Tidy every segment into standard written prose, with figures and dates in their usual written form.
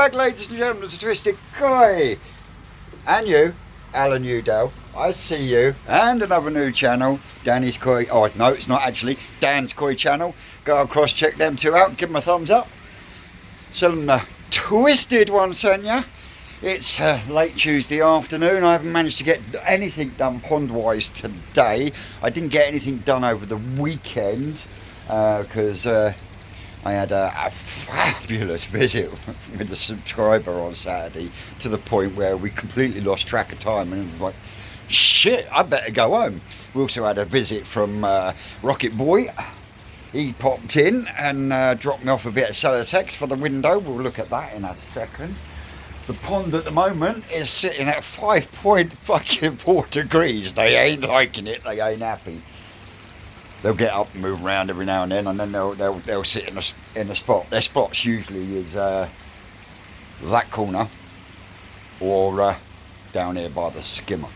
back, ladies and gentlemen, to Twisted Koi. And you, Alan Udell. I see you. And another new channel, Danny's Koi. Oh, no, it's not actually. Dan's Koi channel. Go across, check them two out, give them a thumbs up. Some twisted one, Sonia. It's late Tuesday afternoon. I haven't managed to get anything done pond-wise today. I didn't get anything done over the weekend because I had a fabulous visit with a subscriber on Saturday to the point where we completely lost track of time and it was like, shit, I better go home. We also had a visit from Rocket Boy. He popped in and dropped me off a bit of sellotex for the window. We'll look at that in a second. The pond at the moment is sitting at 5.4 degrees. They ain't liking it. They ain't happy. They'll get up and move around every now and then they'll sit in a spot. Their spots usually is that corner or down here by the skimmer.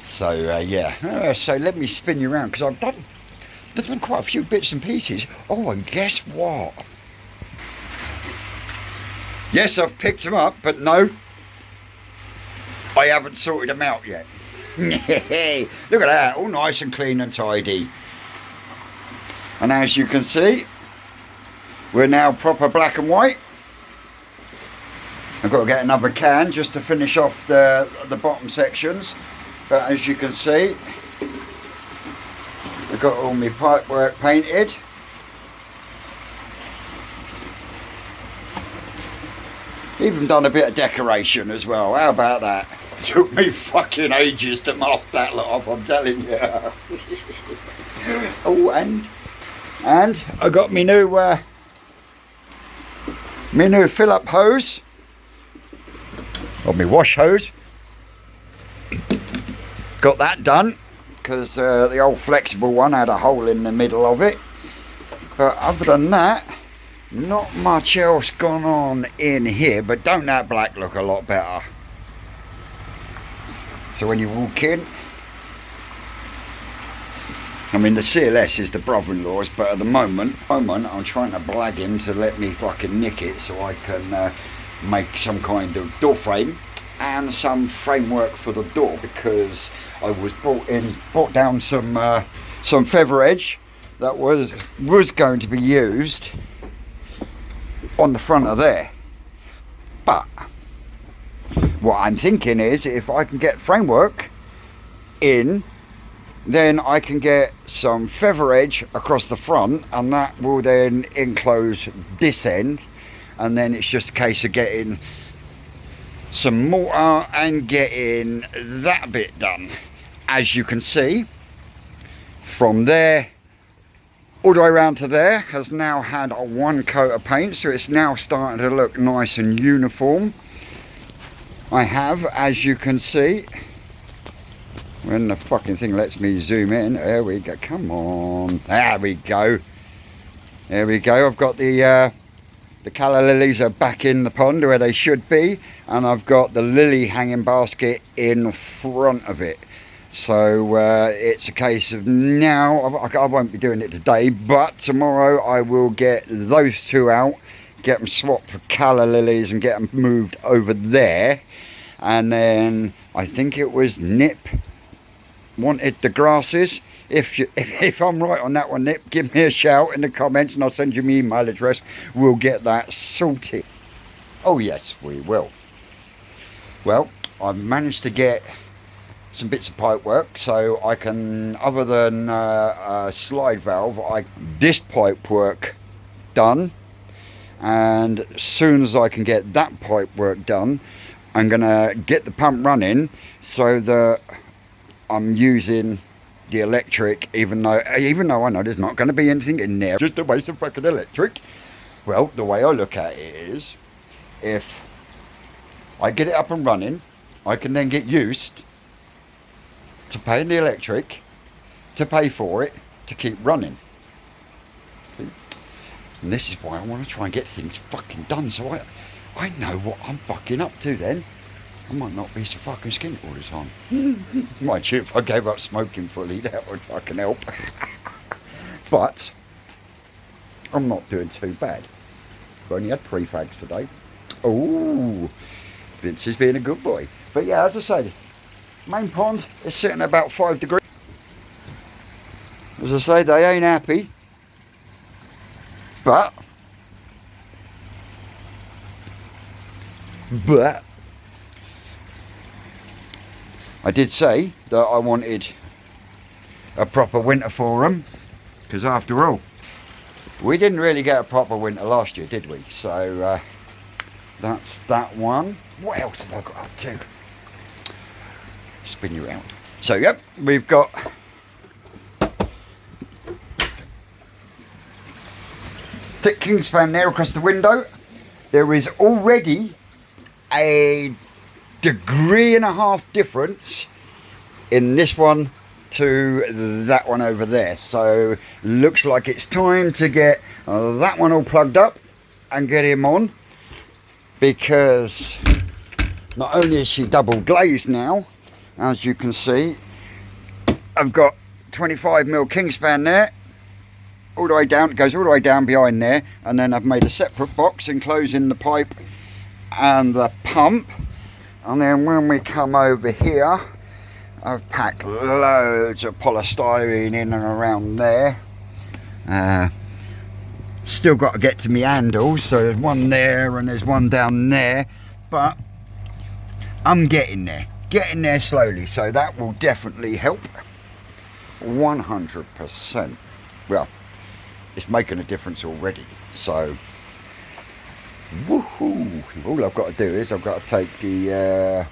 So yeah. So let me spin you around because I've done quite a few bits and pieces. Oh, and guess what? Yes, I've picked them up, but no, I haven't sorted them out yet. Look at that, all nice and clean and tidy. And as you can see, we're now proper black and white. I've got to get another can just to finish off the bottom sections. But as you can see, I've got all my pipework painted. Even done a bit of decoration as well. How about that? Took me fucking ages to mask that lot off, I'm telling you. Oh, and I got me new fill-up hose, or my wash hose. Got that done because the old flexible one had a hole in the middle of it. But other than that, not much else gone on in here, but don't that black look a lot better? So when you walk in, I mean the CLS is the brother-in-law's, but at the moment I'm trying to blag him to let me fucking nick it so I can make some kind of door frame and some framework for the door, because I was brought down some feather edge that was going to be used on the front of there. But what I'm thinking is, if I can get framework in, then I can get some feather edge across the front, and that will then enclose this end, and then it's just a case of getting some mortar and getting that bit done. As you can see, from there all the way around to there has now had a one coat of paint, so it's now starting to look nice and uniform. I have, as you can see, when the fucking thing lets me zoom in, there we go, come on, there we go. I've got the calla lilies are back in the pond where they should be, and I've got the lily hanging basket in front of it. So it's a case of now, I won't be doing it today, but tomorrow I will get those two out, get them swapped for calla lilies and get them moved over there. And then I think it was Nip wanted the grasses. If I'm right on that one, Nip, give me a shout in the comments and I'll send you my email address. We'll get that sorted. Oh yes, we will. Well, I've managed to get some bits of pipe work, so I can, other than a slide valve, this pipe work done, and as soon as I can get that pipe work done, I'm gonna get the pump running so that I'm using the electric, even though I know there's not going to be anything in there, just a waste of fucking electric. Well, the way I look at it is, if I get it up and running, I can then get used to paying the electric, to pay for it, to keep running. And this is why I want to try and get things fucking done, so I know what I'm fucking up to then. I might not be so fucking skint all the time. Mind you, if I gave up smoking fully, that would fucking help. But I'm not doing too bad. I've only had 3 fags today. Oh, Vince is being a good boy. But yeah, as I say, main pond is sitting at about 5 degrees. As I say, they ain't happy. But I did say that I wanted a proper winter for them, because after all, we didn't really get a proper winter last year, did we? So that's that one. What else have I got up to? Spin you around. So yep, we've got thick kingspan there across the window. There is already a 1.5 degrees difference in this one to that one over there. So looks like it's time to get that one all plugged up and get him on, because not only is she double glazed now, as you can see, I've got 25mm kingspan there all the way down. It goes all the way down behind there, and then I've made a separate box enclosing the pipe and the pump. And then when we come over here, I've packed loads of polystyrene in and around there. Still got to get to my handles, so there's one there and there's one down there, but I'm getting there slowly, so that will definitely help 100%. Well, it's making a difference already, so woohoo! All I've got to do is I've got to take the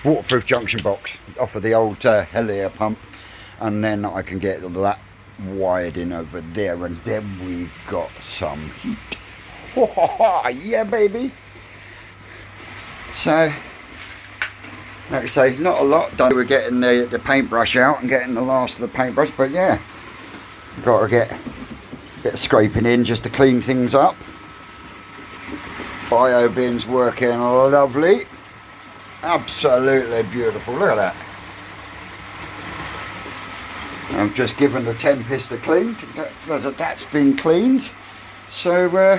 waterproof junction box off of the old Helier pump, and then I can get that wired in over there, and then we've got some heat. Yeah, baby. So like I say, not a lot done. We're getting the paintbrush out and getting the last of the paintbrush, but yeah, got to get a bit of scraping in just to clean things up. Bio bin's working lovely, absolutely beautiful. Look at that. I've just given the Tempest a clean. That's been cleaned, so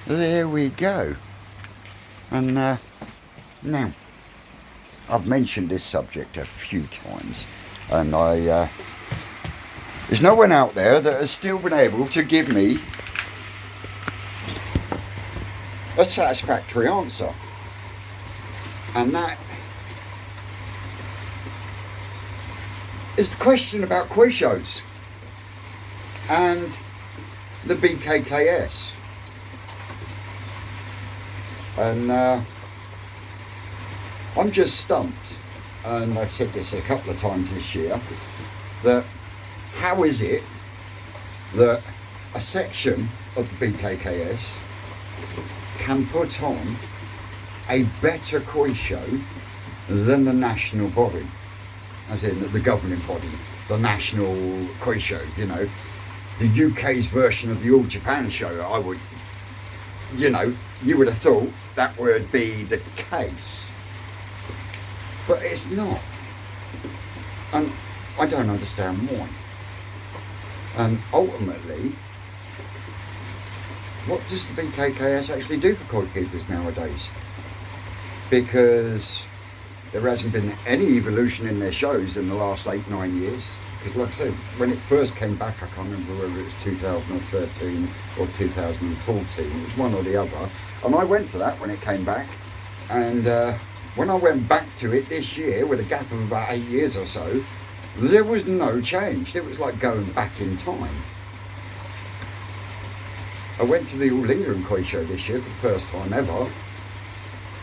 there we go. And now, I've mentioned this subject a few times, and there's no one out there that has still been able to give me a satisfactory answer, and that is the question about Quishos and the BKKS. And I'm just stumped, and I've said this a couple of times this year, that how is it that a section of the BKKS can put on a better koi show than the national body, as in the governing body, the national koi show, you know, the UK's version of the All Japan show. I would, you know, you would have thought that would be the case. But it's not, and I don't understand why. And ultimately, what does the BKKS actually do for koi keepers nowadays? Because there hasn't been any evolution in their shows in the last 8-9 years. Because like I said, when it first came back, I can't remember whether it was 2013 or 2014, it was one or the other. And I went to that when it came back, and when I went back to it this year, with a gap of about 8 years or so, there was no change. It was like going back in time. I went to the All England Koi Show this year for the first time ever,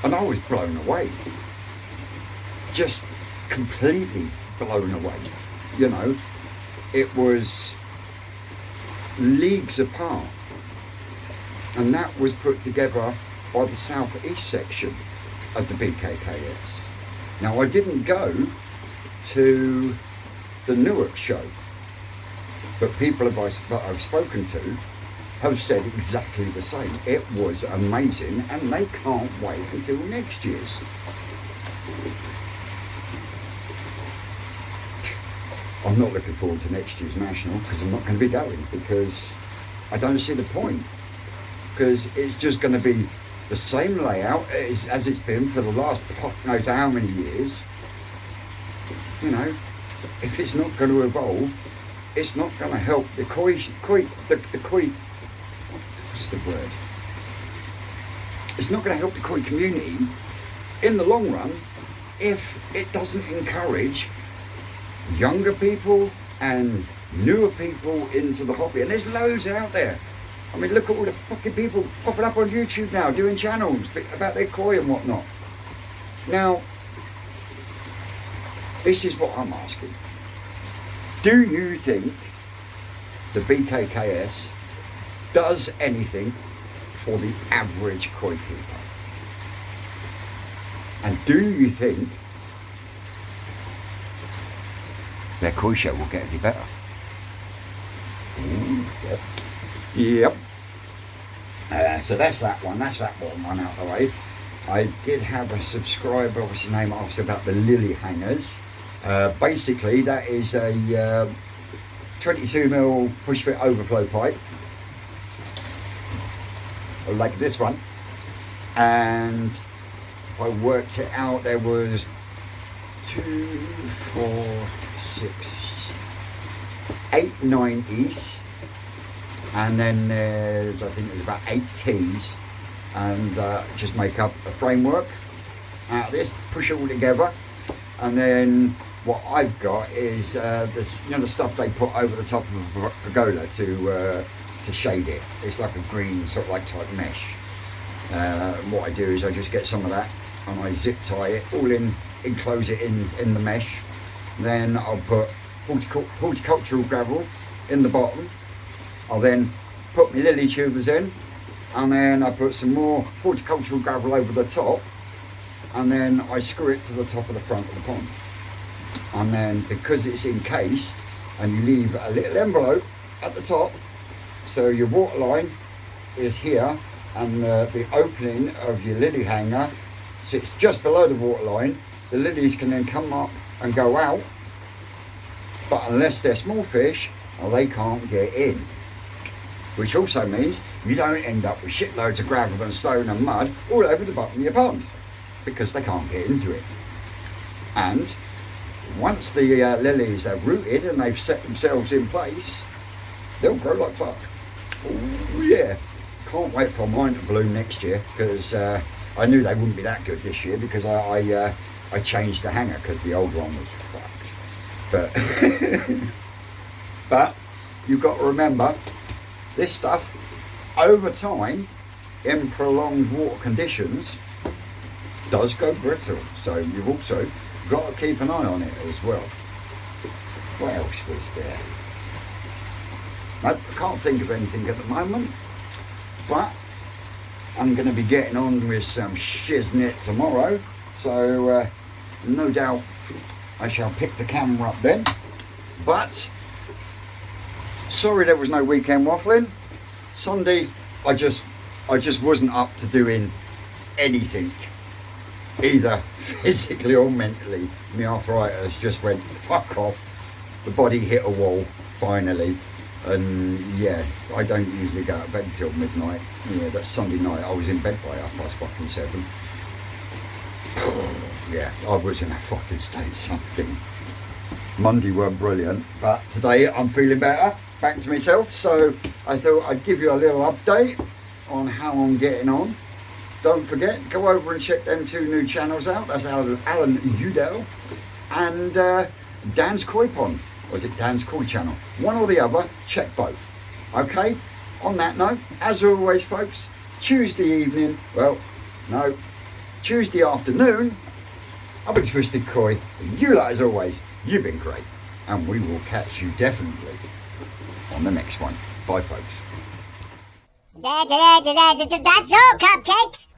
and I was blown away. Just completely blown away. You know, it was leagues apart. And that was put together by the South East section of the BKKS. Now, I didn't go to the Newark show, but people that I've spoken to have said exactly the same. It was amazing, and they can't wait until next year's. I'm not looking forward to next year's National because I'm not going to be going, because I don't see the point, because it's just going to be the same layout as it's been for the last God knows how many years. You know, if it's not going to evolve, it's not going to help the koi, what's the word? It's not going to help the koi community in the long run if it doesn't encourage younger people and newer people into the hobby. And there's loads out there. I mean, look at all the fucking people popping up on YouTube now doing channels about their koi and whatnot. Now, this is what I'm asking. Do you think the BKKS does anything for the average koi keeper? And do you think their koi show will get any better? Yep. Yep. So that's that one. That's that one out of the way. I did have a subscriber, what's his name, asked about the lily hangers. Basically, that is a 22mm push fit overflow pipe, like this one. And if I worked it out, there was 2, 4, 6, 8, 9 E's, and then there's, I think there's about 8 T's, and just make up a framework out of this, push it all together. And then what I've got is this, you know, the stuff they put over the top of a pergola to shade it. It's like a green sort of like type mesh. What I do is I just get some of that and I zip tie it all in, enclose it in the mesh. Then I'll put horticultural gravel in the bottom. I'll then put my lily tubers in, and then I put some more horticultural gravel over the top, and then I screw it to the top of the front of the pond. And then, because it's encased, and you leave a little envelope at the top, so your water line is here, and the opening of your lily hanger sits just below the water line. The lilies can then come up and go out, but unless they're small fish, well, they can't get in. Which also means you don't end up with shitloads of gravel and stone and mud all over the bottom of your pond, because they can't get into it. And once the lilies have rooted and they've set themselves in place, they'll grow like fuck. Oh yeah, can't wait for mine to bloom next year, because I knew they wouldn't be that good this year, because I changed the hanger because the old one was fucked. But but you've got to remember, this stuff over time in prolonged water conditions does go brittle, so you've also got to keep an eye on it as well. What else was there? I can't think of anything at the moment, but I'm going to be getting on with some shiznit tomorrow, so no doubt I shall pick the camera up then. But sorry there was no weekend waffling. Sunday I just wasn't up to doing anything, either physically or mentally. My arthritis just went fuck off. The body hit a wall finally, and yeah, I don't usually go to bed until midnight. Yeah, that Sunday night I was in bed by 7:30. Yeah, I was in a fucking state something. Monday weren't brilliant, but today I'm feeling better, back to myself, so I thought I'd give you a little update on how I'm getting on. Don't forget, go over and check them 2 new channels out. That's Alan Udell and Dan's Koi Pond. Or is it Dan's Koi Channel? One or the other, check both. Okay, on that note, as always folks, Tuesday evening, well, no, Tuesday afternoon, I've been Twisted Koi. You lot, as always, you've been great. And we will catch you definitely on the next one. Bye folks. That's all, cupcakes.